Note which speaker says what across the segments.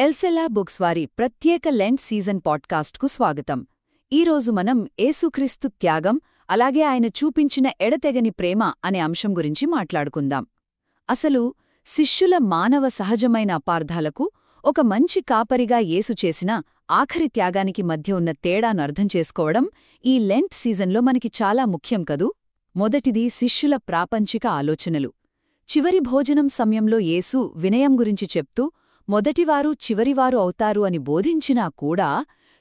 Speaker 1: ఎల్సెలా books వారి ప్రత్యేక Lent season పాడ్కాస్ట్కు స్వాగతం. ఈరోజు మనం యేసుక్రీస్తు త్యాగం అలాగే ఆయన చూపించిన ఎడతెగని ప్రేమ అనే అంశం గురించి మాట్లాడుకుందాం. అసలు శిష్యుల మానవ సహజమైన అపార్థాలకు ఒక మంచి కాపరిగా యేసు చేసిన ఆఖరి త్యాగానికి మధ్య ఉన్న తేడాను అర్థం చేసుకోవడం ఈ లెంట్ సీజన్లో మనకి చాలా ముఖ్యం కదూ. మొదటిది శిష్యుల ప్రాపంచిక ఆలోచనలు. చివరి భోజనం సమయంలో యేసు వినయం గురించి చెప్తూ మొదటివారు చివరివారు అవుతారు అని బోధించినా కూడా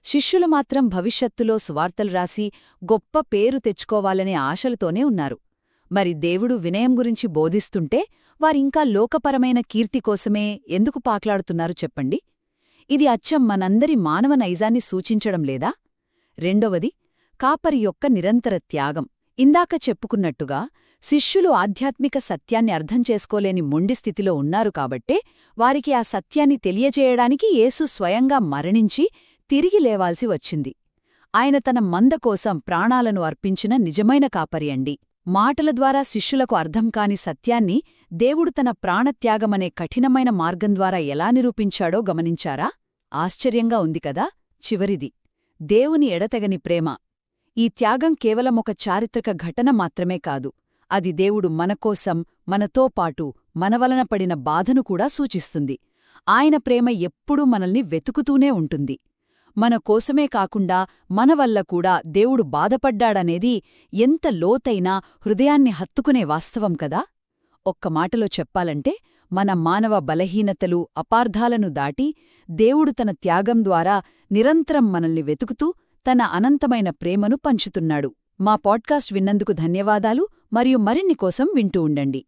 Speaker 1: శిష్యులు మాత్రం భవిష్యత్తులో సువార్తలు రాసి గొప్ప పేరు తెచ్చుకోవాలనే ఆశలతోనే ఉన్నారు. మరి దేవుడు వినయం గురించి బోధిస్తుంటే వారింకా లోకపరమైన కీర్తి కోసమే ఎందుకు పాక్లాడుతున్నారు చెప్పండి. ఇది అచ్చం మనందరి మానవ నైజాన్ని సూచించడం లేదా? రెండవది, కాపరి యొక్క నిరంతర త్యాగం. ఇందాక చెప్పుకున్నట్టుగా శిష్యులు ఆధ్యాత్మిక సత్యాన్ని అర్థం చేసుకోలేని మొండి స్థితిలో ఉన్నారు కాబట్టే వారికి ఆ సత్యాన్ని తెలియజేయడానికి యేసు స్వయంగా మరణించి తిరిగి లేవాల్సి వచ్చింది. ఆయన తన మంద కోసం ప్రాణాలను అర్పించిన నిజమైన కాపరి అండి. మాటల ద్వారా శిష్యులకు అర్థం కాని సత్యాన్ని దేవుడు తన ప్రాణత్యాగమనే కఠినమైన మార్గం ద్వారా ఎలా నిరూపించాడో గమనించారా? ఆశ్చర్యంగా ఉంది కదా. చివరిది, దేవుని ఎడతెగని ప్రేమ. ఈ త్యాగం కేవలం ఒక చారిత్రక ఘటన మాత్రమే కాదు, అది దేవుడు మనకోసం, మనతో పాటు మనవలన పడిన బాధను కూడా సూచిస్తుంది. ఆయన ప్రేమ ఎప్పుడూ మనల్ని వెతుకుతూనే ఉంటుంది. మన కోసమే కాకుండా మన వల్ల కూడా దేవుడు బాధపడ్డాడనేది ఎంత లోతైనా హృదయాన్ని హత్తుకునే వాస్తవం కదా. ఒక్క మాటలో చెప్పాలంటే మన మానవ బలహీనతలు, అపార్థాలను దాటి దేవుడు తన త్యాగం ద్వారా నిరంతరం మనల్ని వెతుకుతూ తన అనంతమైన ప్రేమను పంచుతున్నాడు. మా పాడ్కాస్ట్ విన్నందుకు ధన్యవాదాలు. మరియు మరిన్ని కోసం వింటూ ఉండండి.